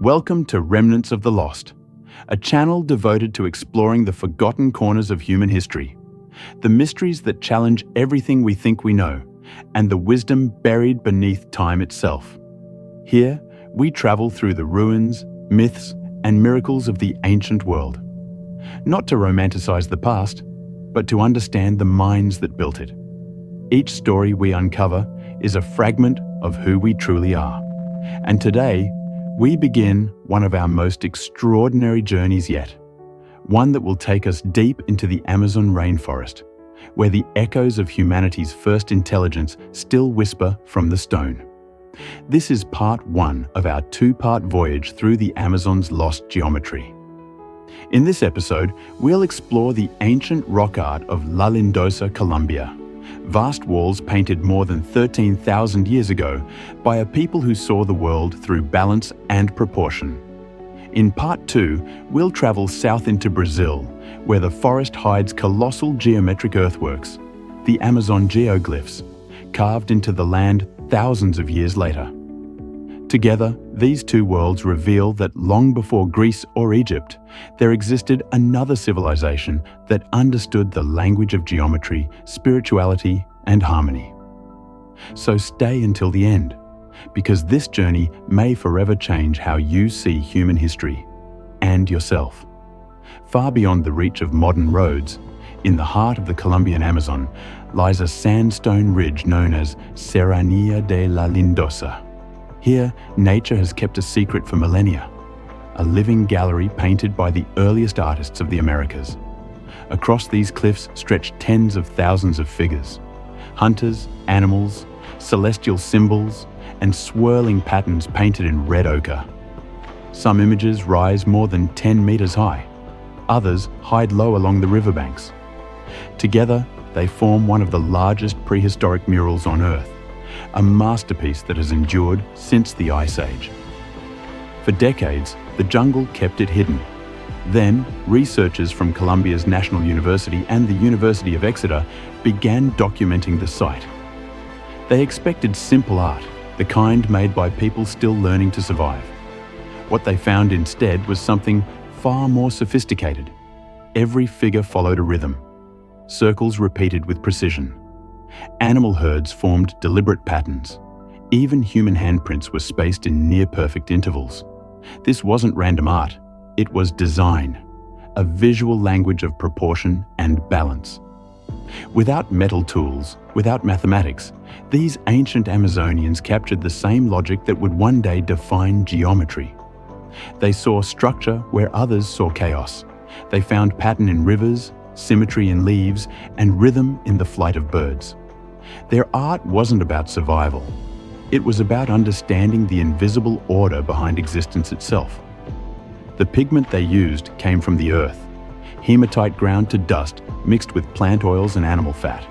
Welcome to Remnants of the Lost, a channel devoted to exploring the forgotten corners of human history, the mysteries that challenge everything we think we know, and the wisdom buried beneath time itself. Here, we travel through the ruins, myths, and miracles of the ancient world. Not to romanticize the past, but to understand the minds that built it. Each story we uncover is a fragment of who we truly are. And today, we begin one of our most extraordinary journeys yet. One that will take us deep into the Amazon rainforest, where the echoes of humanity's first intelligence still whisper from the stone. This is part 1 of our 2-part voyage through the Amazon's lost geometry. In this episode, we'll explore the ancient rock art of La Lindosa, Colombia. Vast walls painted more than 13,000 years ago by a people who saw the world through balance and proportion. In part 2, we'll travel south into Brazil, where the forest hides colossal geometric earthworks, the Amazon geoglyphs, carved into the land thousands of years later. Together, these two worlds reveal that long before Greece or Egypt, there existed another civilization that understood the language of geometry, spirituality, and harmony. So stay until the end, because this journey may forever change how you see human history and yourself. Far beyond the reach of modern roads, in the heart of the Colombian Amazon, lies a sandstone ridge known as Serranía de la Lindosa. Here, nature has kept a secret for millennia, a living gallery painted by the earliest artists of the Americas. Across these cliffs stretch tens of thousands of figures, hunters, animals, celestial symbols, and swirling patterns painted in red ochre. Some images rise more than 10 meters high, others hide low along the riverbanks. Together, they form one of the largest prehistoric murals on Earth, a masterpiece that has endured since the Ice Age. For decades, the jungle kept it hidden. Then, researchers from Colombia's National University and the University of Exeter began documenting the site. They expected simple art, the kind made by people still learning to survive. What they found instead was something far more sophisticated. Every figure followed a rhythm, circles repeated with precision. Animal herds formed deliberate patterns. Even human handprints were spaced in near-perfect intervals. This wasn't random art, it was design, a visual language of proportion and balance. Without metal tools, without mathematics, these ancient Amazonians captured the same logic that would one day define geometry. They saw structure where others saw chaos. They found pattern in rivers, symmetry in leaves, and rhythm in the flight of birds. Their art wasn't about survival. It was about understanding the invisible order behind existence itself. The pigment they used came from the earth, hematite ground to dust mixed with plant oils and animal fat.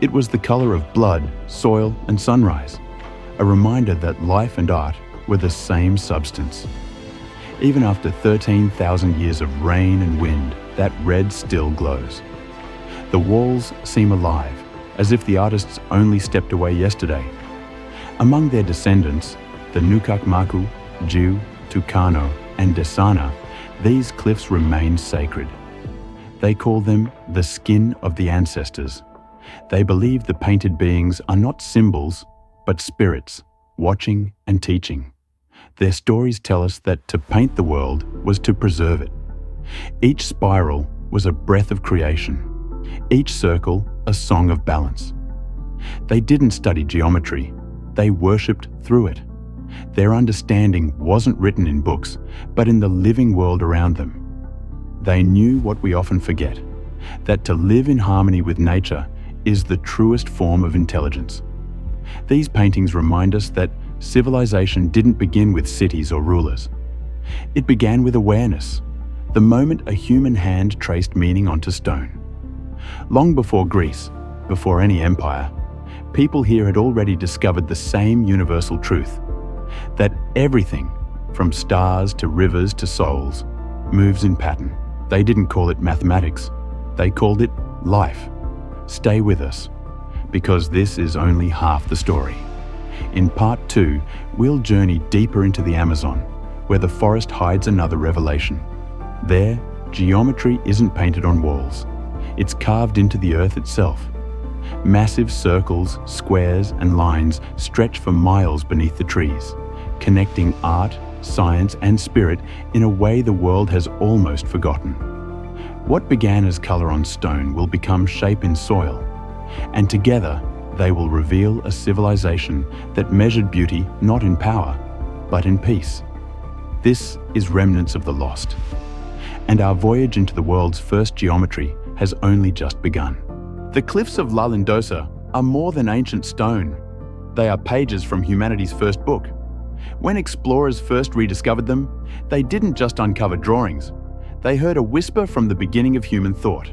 It was the color of blood, soil, and sunrise, a reminder that life and art were the same substance. Even after 13,000 years of rain and wind, that red still glows. The walls seem alive, as if the artists only stepped away yesterday. Among their descendants, the Nukakmaku, Jiu, Tucano, and Desana, these cliffs remain sacred. They call them the skin of the ancestors. They believe the painted beings are not symbols, but spirits, watching and teaching. Their stories tell us that to paint the world was to preserve it. Each spiral was a breath of creation, each circle a song of balance. They didn't study geometry, they worshipped through it. Their understanding wasn't written in books, but in the living world around them. They knew what we often forget, that to live in harmony with nature is the truest form of intelligence. These paintings remind us that civilization didn't begin with cities or rulers. It began with awareness, the moment a human hand traced meaning onto stone. Long before Greece, before any empire, people here had already discovered the same universal truth, that everything, from stars to rivers to souls, moves in pattern. They didn't call it mathematics, they called it life. Stay with us, because this is only half the story. In part 2, we'll journey deeper into the Amazon, where the forest hides another revelation. There, geometry isn't painted on walls. It's carved into the earth itself. Massive circles, squares, and lines stretch for miles beneath the trees, connecting art, science, and spirit in a way the world has almost forgotten. What began as color on stone will become shape in soil, and together they will reveal a civilization that measured beauty not in power, but in peace. This is Remnants of the Lost, and our voyage into the world's first geometry has only just begun. The cliffs of La Lindosa are more than ancient stone. They are pages from humanity's first book. When explorers first rediscovered them, they didn't just uncover drawings. They heard a whisper from the beginning of human thought.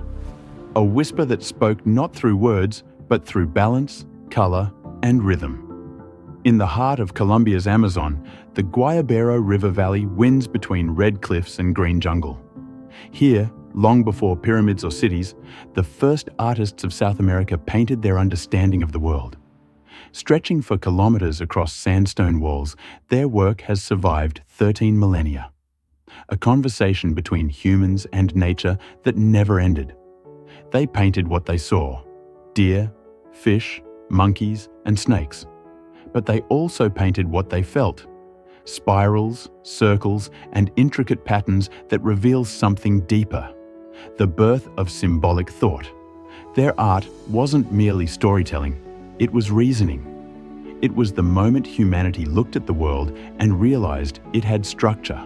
A whisper that spoke not through words, but through balance, color, and rhythm. In the heart of Colombia's Amazon, the Guayabero River Valley winds between red cliffs and green jungle. Here, long before pyramids or cities, the first artists of South America painted their understanding of the world. Stretching for kilometers across sandstone walls, their work has survived 13 millennia. A conversation between humans and nature that never ended. They painted what they saw: deer, fish, monkeys, and snakes. But they also painted what they felt: spirals, circles, and intricate patterns that reveal something deeper. The birth of symbolic thought. Their art wasn't merely storytelling, it was reasoning. It was the moment humanity looked at the world and realized it had structure.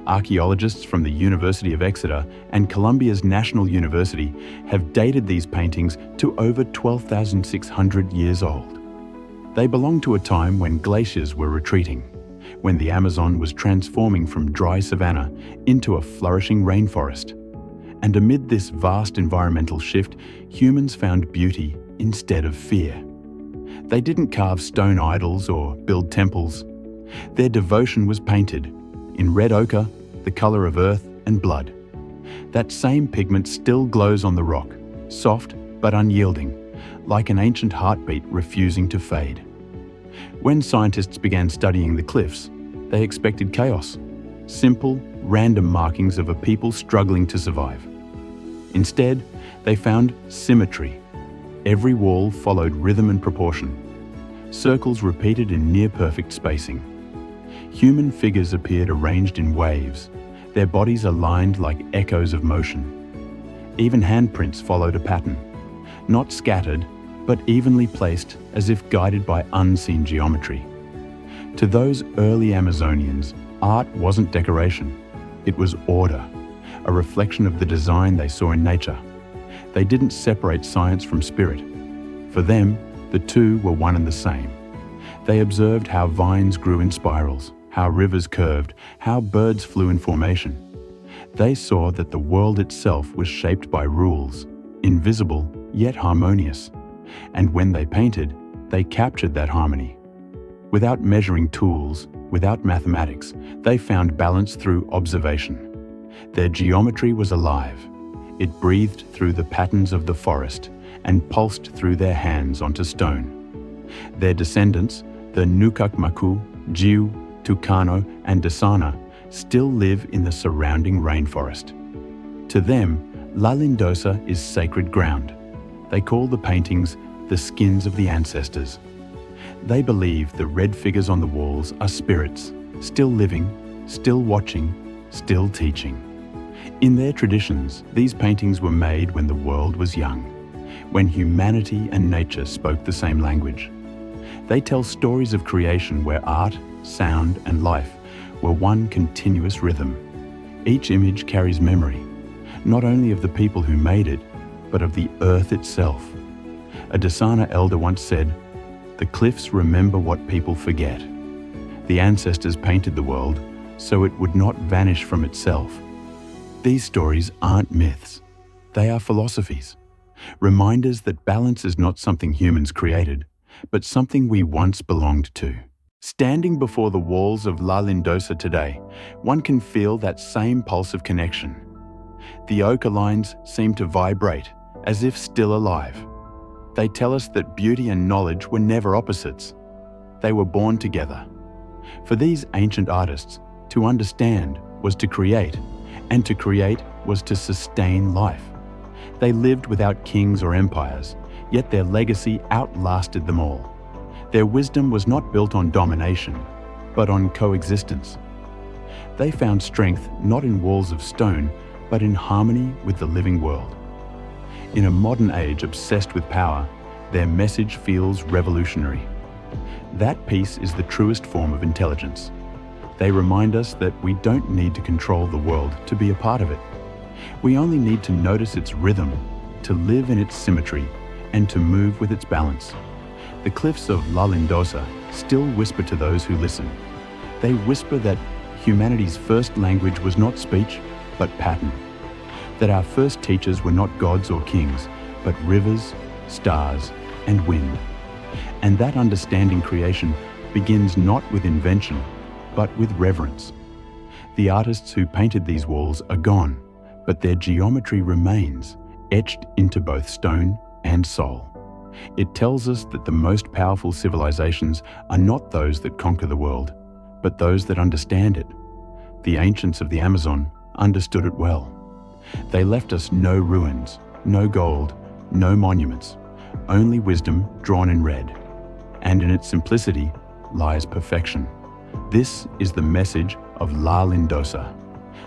Archaeologists from the University of Exeter and Colombia's National University have dated these paintings to over 12,600 years old. They belong to a time when glaciers were retreating, when the Amazon was transforming from dry savanna into a flourishing rainforest. And amid this vast environmental shift, humans found beauty instead of fear. They didn't carve stone idols or build temples. Their devotion was painted in red ochre, the color of earth and blood. That same pigment still glows on the rock, soft but unyielding, like an ancient heartbeat refusing to fade. When scientists began studying the cliffs, they expected chaos, simple, random markings of a people struggling to survive. Instead, they found symmetry. Every wall followed rhythm and proportion. Circles repeated in near-perfect spacing. Human figures appeared arranged in waves, their bodies aligned like echoes of motion. Even handprints followed a pattern, not scattered, but evenly placed as if guided by unseen geometry. To those early Amazonians, art wasn't decoration, it was order, a reflection of the design they saw in nature. They didn't separate science from spirit. For them, the two were one and the same. They observed how vines grew in spirals, how rivers curved, how birds flew in formation. They saw that the world itself was shaped by rules, invisible yet harmonious. And when they painted, they captured that harmony. Without measuring tools, without mathematics, they found balance through observation. Their geometry was alive. It breathed through the patterns of the forest and pulsed through their hands onto stone. Their descendants, the Nukakmaku, Jiu, Tucano, and Dasana, still live in the surrounding rainforest. To them, La Lindosa is sacred ground. They call the paintings the skins of the ancestors. They believe the red figures on the walls are spirits, still living, still watching, still teaching. In their traditions, these paintings were made when the world was young, when humanity and nature spoke the same language. They tell stories of creation where art, sound, and life were one continuous rhythm. Each image carries memory, not only of the people who made it, but of the earth itself. A Dasana elder once said, "The cliffs remember what people forget." The ancestors painted the world so it would not vanish from itself. These stories aren't myths. They are philosophies, reminders that balance is not something humans created, but something we once belonged to. Standing before the walls of La Lindosa today, one can feel that same pulse of connection. The ochre lines seem to vibrate, as if still alive. They tell us that beauty and knowledge were never opposites. They were born together. For these ancient artists, To understand was to create, and to create was to sustain life. They lived without kings or empires, yet their legacy outlasted them all. Their wisdom was not built on domination, but on coexistence. They found strength not in walls of stone, but in harmony with the living world. In a modern age obsessed with power, their message feels revolutionary. That peace is the truest form of intelligence. They remind us that we don't need to control the world to be a part of it. We only need to notice its rhythm, to live in its symmetry, and to move with its balance. The cliffs of La Lindosa still whisper to those who listen. They whisper that humanity's first language was not speech, but pattern. That our first teachers were not gods or kings, but rivers, stars, and wind. And that understanding creation begins not with invention, but with reverence. The artists who painted these walls are gone, but their geometry remains, etched into both stone and soul. It tells us that the most powerful civilizations are not those that conquer the world, but those that understand it. The ancients of the Amazon understood it well. They left us no ruins, no gold, no monuments, only wisdom drawn in red. And in its simplicity lies perfection. This is the message of La Lindosa,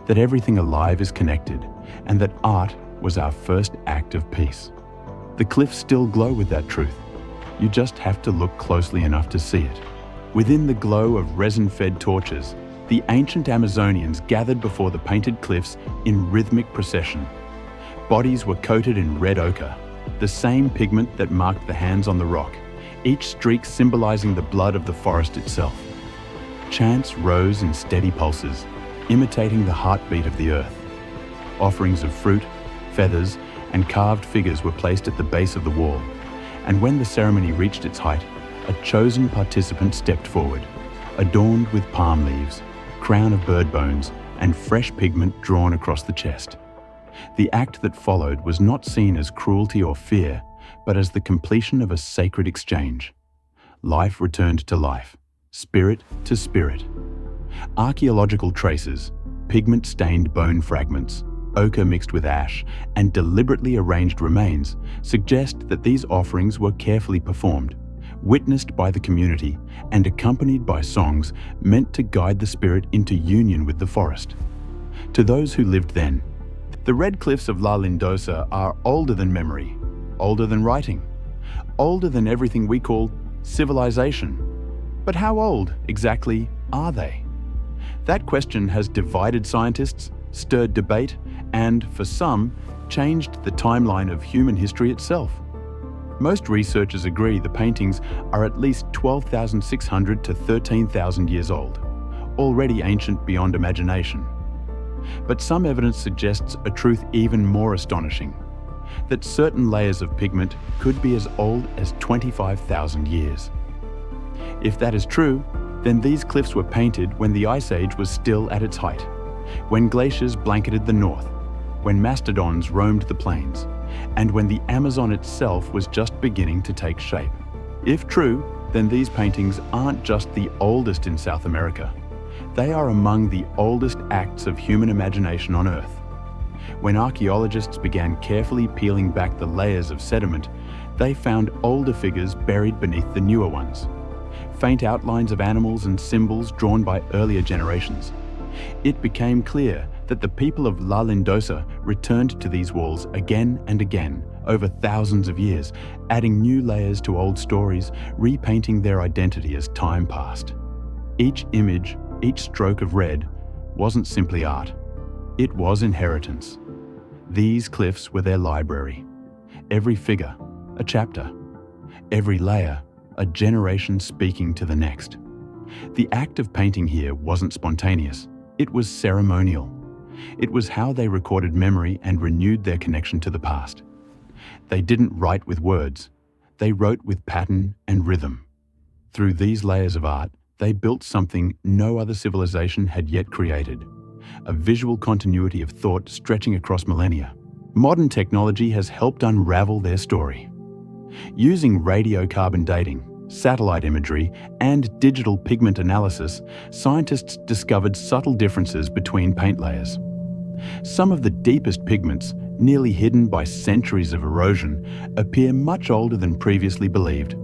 that everything alive is connected, and that art was our first act of peace. The cliffs still glow with that truth. You just have to look closely enough to see it. Within the glow of resin-fed torches, the ancient Amazonians gathered before the painted cliffs in rhythmic procession. Bodies were coated in red ochre, the same pigment that marked the hands on the rock, each streak symbolizing the blood of the forest itself. Chants rose in steady pulses, imitating the heartbeat of the earth. Offerings of fruit, feathers, and carved figures were placed at the base of the wall, and when the ceremony reached its height, a chosen participant stepped forward, adorned with palm leaves, crown of bird bones, and fresh pigment drawn across the chest. The act that followed was not seen as cruelty or fear, but as the completion of a sacred exchange. Life returned to life, spirit to spirit. Archaeological traces, pigment-stained bone fragments, ochre mixed with ash, and deliberately arranged remains suggest that these offerings were carefully performed, witnessed by the community, and accompanied by songs meant to guide the spirit into union with the forest. To those who lived then, the red cliffs of La Lindosa are older than memory, older than writing, older than everything we call civilization. But how old exactly are they? That question has divided scientists, stirred debate, and, for some, changed the timeline of human history itself. Most researchers agree the paintings are at least 12,600 to 13,000 years old, already ancient beyond imagination. But some evidence suggests a truth even more astonishing, that certain layers of pigment could be as old as 25,000 years. If that is true, then these cliffs were painted when the Ice Age was still at its height, when glaciers blanketed the north, when mastodons roamed the plains, and when the Amazon itself was just beginning to take shape. If true, then these paintings aren't just the oldest in South America. They are among the oldest acts of human imagination on Earth. When archaeologists began carefully peeling back the layers of sediment, they found older figures buried beneath the newer ones. Faint outlines of animals and symbols drawn by earlier generations. It became clear that the people of La Lindosa returned to these walls again and again over thousands of years, adding new layers to old stories, repainting their identity as time passed. Each image, each stroke of red, wasn't simply art. It was inheritance. These cliffs were their library. Every figure, a chapter. Every layer, a generation speaking to the next. The act of painting here wasn't spontaneous. It was ceremonial. It was how they recorded memory and renewed their connection to the past. They didn't write with words. They wrote with pattern and rhythm. Through these layers of art, they built something no other civilization had yet created. A visual continuity of thought stretching across millennia. Modern technology has helped unravel their story. Using radiocarbon dating, satellite imagery, and digital pigment analysis, scientists discovered subtle differences between paint layers. Some of the deepest pigments, nearly hidden by centuries of erosion, appear much older than previously believed.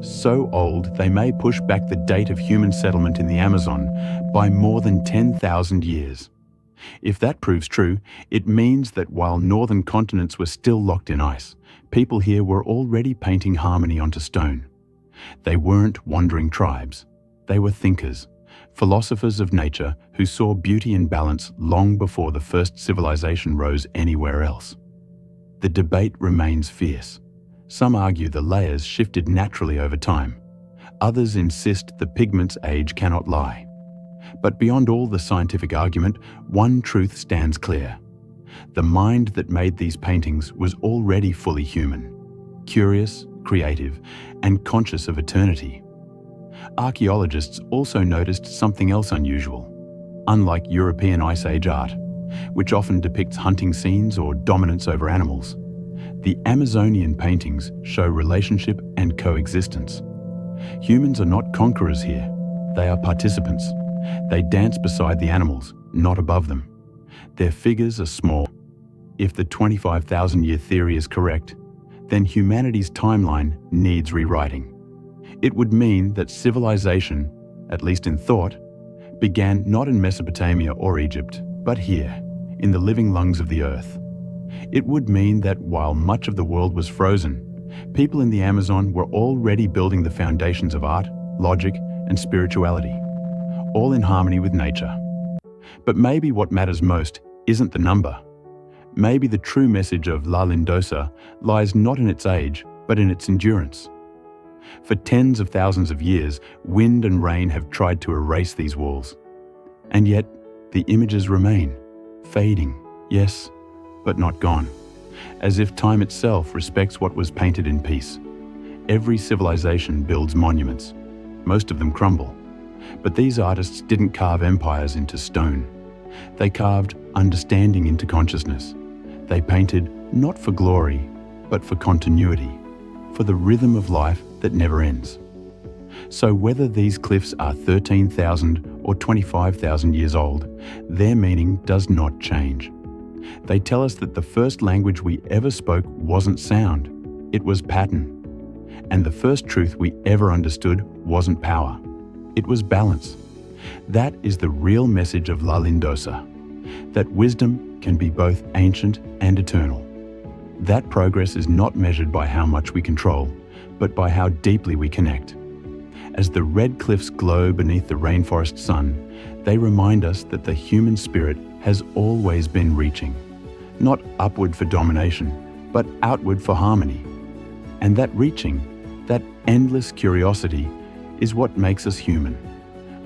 So old they may push back the date of human settlement in the Amazon by more than 10,000 years. If that proves true, it means that while northern continents were still locked in ice, people here were already painting harmony onto stone. They weren't wandering tribes. They were thinkers, philosophers of nature who saw beauty in balance long before the first civilization rose anywhere else. The debate remains fierce. Some argue the layers shifted naturally over time. Others insist the pigment's age cannot lie. But beyond all the scientific argument, one truth stands clear. The mind that made these paintings was already fully human, curious, creative, and conscious of eternity. Archaeologists also noticed something else unusual. Unlike European Ice Age art, which often depicts hunting scenes or dominance over animals, the Amazonian paintings show relationship and coexistence. Humans are not conquerors here. They are participants. They dance beside the animals, not above them. Their figures are small. If the 25,000-year theory is correct, then humanity's timeline needs rewriting. It would mean that civilization, at least in thought, began not in Mesopotamia or Egypt, but here, in the living lungs of the earth. It would mean that while much of the world was frozen, people in the Amazon were already building the foundations of art, logic, and spirituality, all in harmony with nature. But maybe what matters most isn't the number. Maybe the true message of La Lindosa lies not in its age, but in its endurance. For tens of thousands of years, wind and rain have tried to erase these walls. And yet, the images remain, fading, yes, but not gone, as if time itself respects what was painted in peace. Every civilization builds monuments. Most of them crumble. But these artists didn't carve empires into stone. They carved understanding into consciousness. They painted not for glory, but for continuity, for the rhythm of life that never ends. So whether these cliffs are 13,000 or 25,000 years old, their meaning does not change. They tell us that the first language we ever spoke wasn't sound, it was pattern. And the first truth we ever understood wasn't power, it was balance. That is the real message of La Lindosa, that wisdom can be both ancient and eternal. That progress is not measured by how much we control, but by how deeply we connect. As the red cliffs glow beneath the rainforest sun, they remind us that the human spirit has always been reaching, not upward for domination, but outward for harmony. And that reaching, that endless curiosity, is what makes us human.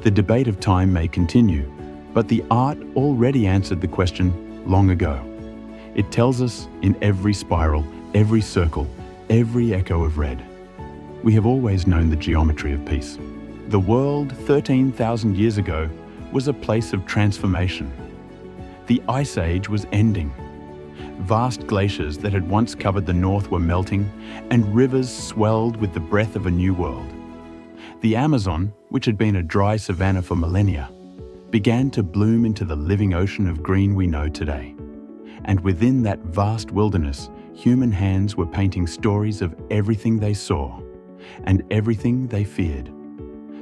The debate of time may continue, but the art already answered the question long ago. It tells us in every spiral, every circle, every echo of red. We have always known the geometry of peace. The world 13,000 years ago was a place of transformation. The Ice Age was ending. Vast glaciers that had once covered the north were melting, and rivers swelled with the breath of a new world. The Amazon, which had been a dry savanna for millennia, began to bloom into the living ocean of green we know today. And within that vast wilderness, human hands were painting stories of everything they saw and everything they feared.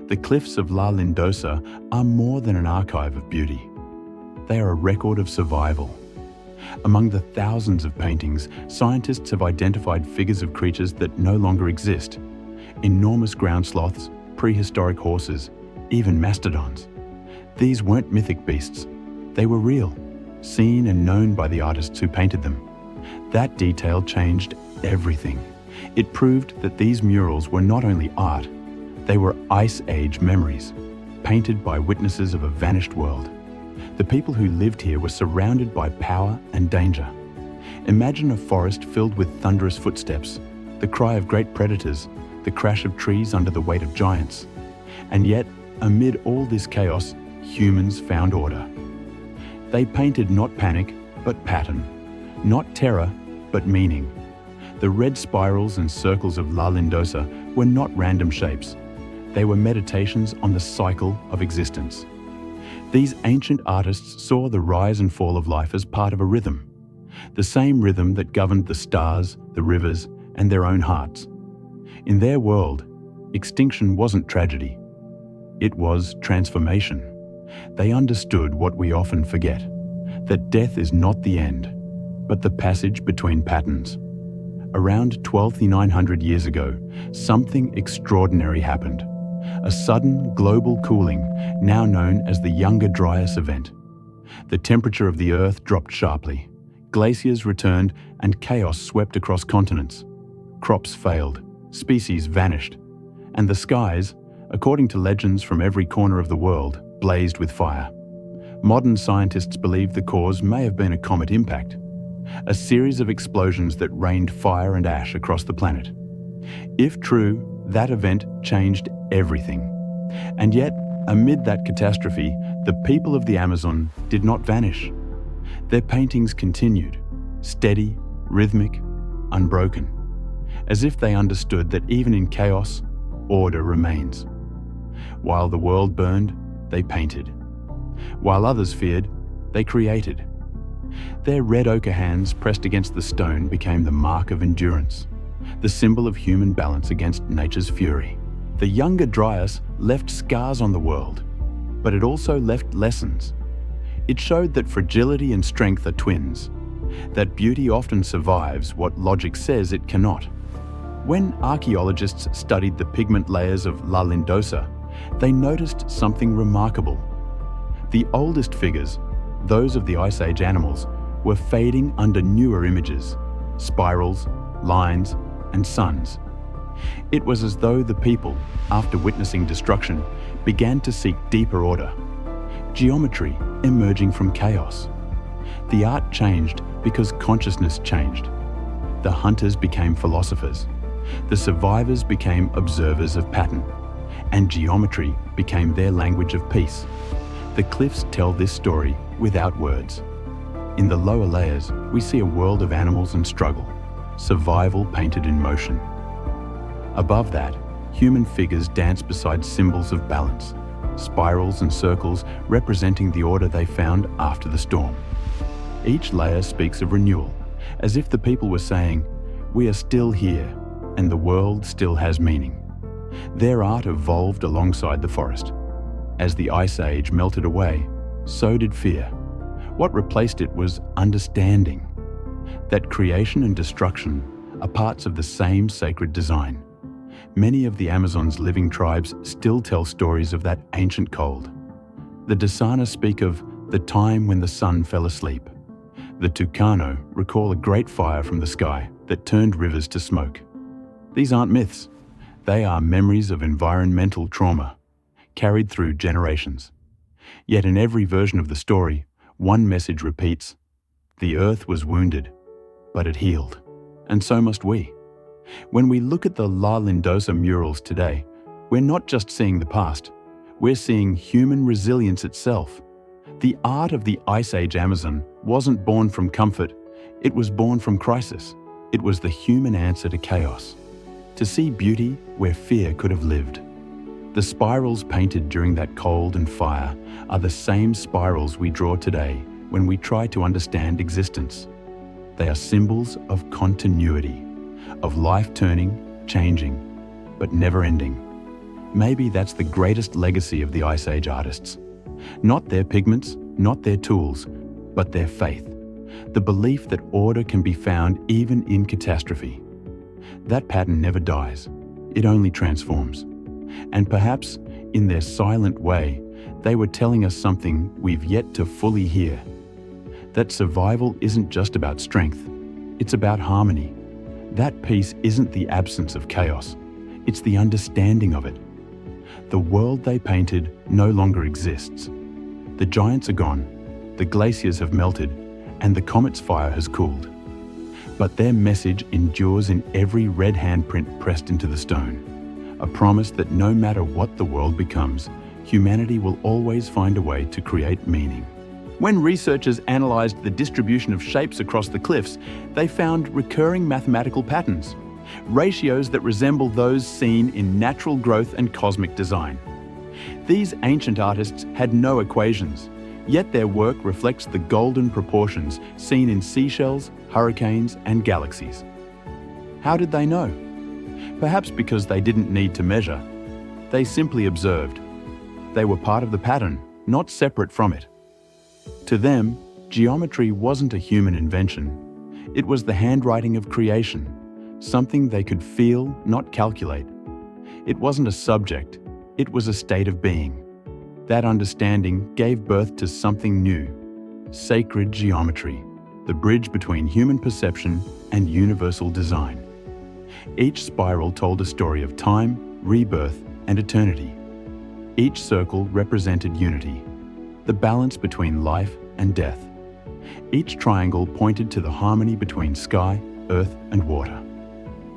The cliffs of La Lindosa are more than an archive of beauty. They are a record of survival. Among the thousands of paintings, scientists have identified figures of creatures that no longer exist. Enormous ground sloths, prehistoric horses, even mastodons. These weren't mythic beasts. They were real, seen and known by the artists who painted them. That detail changed everything. It proved that these murals were not only art, they were Ice Age memories, painted by witnesses of a vanished world. The people who lived here were surrounded by power and danger. Imagine a forest filled with thunderous footsteps, the cry of great predators, the crash of trees under the weight of giants. And yet, amid all this chaos, humans found order. They painted not panic, but pattern, not terror, but meaning. The red spirals and circles of La Lindosa were not random shapes. They were meditations on the cycle of existence. These ancient artists saw the rise and fall of life as part of a rhythm, the same rhythm that governed the stars, the rivers, and their own hearts. In their world, extinction wasn't tragedy. It was transformation. They understood what we often forget, that death is not the end, but the passage between patterns. Around 12,900 years ago, something extraordinary happened. A sudden global cooling, now known as the Younger Dryas event. The temperature of the Earth dropped sharply. Glaciers returned and chaos swept across continents. Crops failed, species vanished, and the skies, according to legends from every corner of the world, blazed with fire. Modern scientists believe the cause may have been a comet impact, a series of explosions that rained fire and ash across the planet. If true, that event changed everything. And yet, amid that catastrophe, the people of the Amazon did not vanish. Their paintings continued, steady, rhythmic, unbroken, as if they understood that even in chaos, order remains. While the world burned, they painted. While others feared, they created. Their red ochre hands pressed against the stone became the mark of endurance, the symbol of human balance against nature's fury. The Younger Dryas left scars on the world, but it also left lessons. It showed that fragility and strength are twins, that beauty often survives what logic says it cannot. When archaeologists studied the pigment layers of La Lindosa, they noticed something remarkable. The oldest figures, those of the Ice Age animals, were fading under newer images, spirals, lines, and suns. It was as though the people, after witnessing destruction, began to seek deeper order, geometry emerging from chaos. The art changed because consciousness changed. The hunters became philosophers. The survivors became observers of pattern, and geometry became their language of peace. The cliffs tell this story without words. In the lower layers, we see a world of animals and struggle, survival painted in motion. Above that, human figures dance beside symbols of balance, spirals and circles representing the order they found after the storm. Each layer speaks of renewal, as if the people were saying, "We are still here, and the world still has meaning." Their art evolved alongside the forest. As the Ice Age melted away, so did fear. What replaced it was understanding that creation and destruction are parts of the same sacred design. Many of the Amazon's living tribes still tell stories of that ancient cold. The Dasana speak of the time when the sun fell asleep. The Tucano recall a great fire from the sky that turned rivers to smoke. These aren't myths. They are memories of environmental trauma, carried through generations. Yet in every version of the story, one message repeats: the earth was wounded, but it healed. And so must we. When we look at the La Lindosa murals today, we're not just seeing the past, we're seeing human resilience itself. The art of the Ice Age Amazon wasn't born from comfort, it was born from crisis. It was the human answer to chaos, to see beauty where fear could have lived. The spirals painted during that cold and fire are the same spirals we draw today when we try to understand existence. They are symbols of continuity, of life turning, changing, but never ending. Maybe that's the greatest legacy of the Ice Age artists. Not their pigments, not their tools, but their faith. The belief that order can be found even in catastrophe. That pattern never dies, it only transforms. And perhaps, in their silent way, they were telling us something we've yet to fully hear. That survival isn't just about strength, it's about harmony. That peace isn't the absence of chaos, it's the understanding of it. The world they painted no longer exists. The giants are gone, the glaciers have melted, and the comet's fire has cooled. But their message endures in every red handprint pressed into the stone. A promise that no matter what the world becomes, humanity will always find a way to create meaning. When researchers analysed the distribution of shapes across the cliffs, they found recurring mathematical patterns, ratios that resemble those seen in natural growth and cosmic design. These ancient artists had no equations, yet their work reflects the golden proportions seen in seashells, hurricanes, and galaxies. How did they know? Perhaps because they didn't need to measure. They simply observed. They were part of the pattern, not separate from it. To them, geometry wasn't a human invention. It was the handwriting of creation, something they could feel, not calculate. It wasn't a subject, it was a state of being. That understanding gave birth to something new, sacred geometry, the bridge between human perception and universal design. Each spiral told a story of time, rebirth, and eternity. Each circle represented unity, the balance between life and death. Each triangle pointed to the harmony between sky, earth, and water.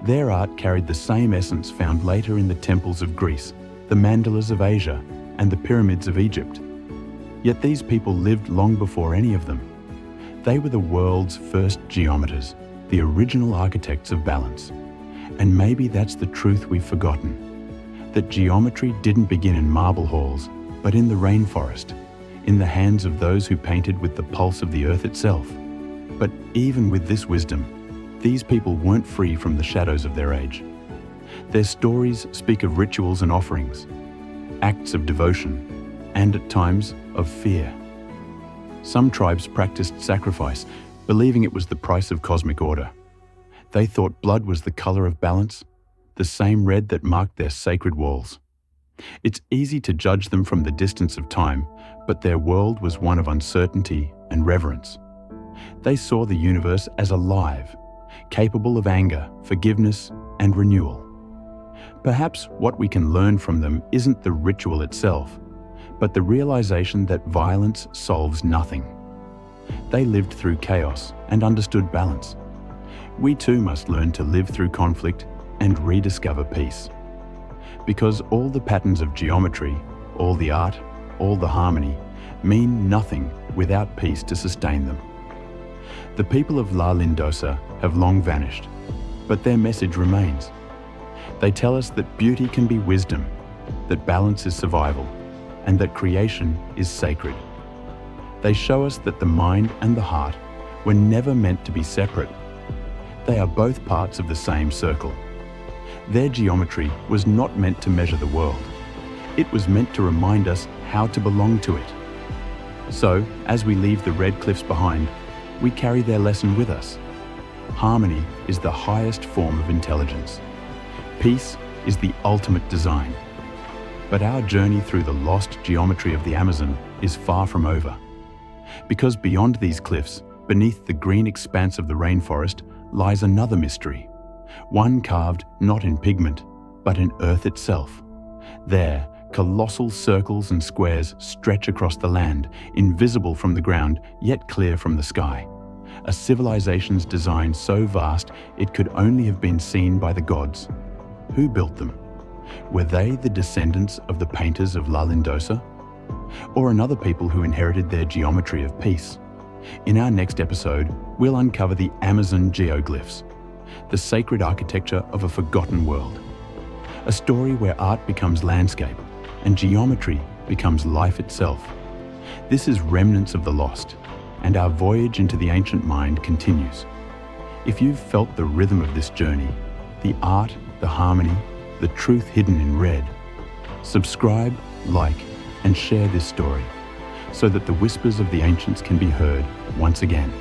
Their art carried the same essence found later in the temples of Greece, the mandalas of Asia, and the pyramids of Egypt. Yet these people lived long before any of them. They were the world's first geometers, the original architects of balance. And maybe that's the truth we've forgotten, that geometry didn't begin in marble halls, but in the rainforest, in the hands of those who painted with the pulse of the earth itself. But even with this wisdom, these people weren't free from the shadows of their age. Their stories speak of rituals and offerings, acts of devotion, and at times of fear. Some tribes practiced sacrifice, believing it was the price of cosmic order. They thought blood was the color of balance, the same red that marked their sacred walls. It's easy to judge them from the distance of time, but their world was one of uncertainty and reverence. They saw the universe as alive, capable of anger, forgiveness, and renewal. Perhaps what we can learn from them isn't the ritual itself, but the realization that violence solves nothing. They lived through chaos and understood balance. We too must learn to live through conflict and rediscover peace. Because all the patterns of geometry, all the art, all the harmony, mean nothing without peace to sustain them. The people of La Lindosa have long vanished, but their message remains. They tell us that beauty can be wisdom, that balance is survival, and that creation is sacred. They show us that the mind and the heart were never meant to be separate. They are both parts of the same circle. Their geometry was not meant to measure the world. It was meant to remind us how to belong to it. So, as we leave the red cliffs behind, we carry their lesson with us. Harmony is the highest form of intelligence. Peace is the ultimate design. But our journey through the lost geometry of the Amazon is far from over. Because beyond these cliffs, beneath the green expanse of the rainforest, lies another mystery, one carved not in pigment, but in earth itself. There, colossal circles and squares stretch across the land, invisible from the ground, yet clear from the sky. A civilization's design so vast it could only have been seen by the gods. Who built them? Were they the descendants of the painters of La Lindosa? Or another people who inherited their geometry of peace? In our next episode, we'll uncover the Amazon geoglyphs, the sacred architecture of a forgotten world. A story where art becomes landscape and geometry becomes life itself. This is Remnants of the Lost, and our voyage into the ancient mind continues. If you've felt the rhythm of this journey, the art, the harmony, the truth hidden in red, subscribe, like, and share this story, so that the whispers of the ancients can be heard once again.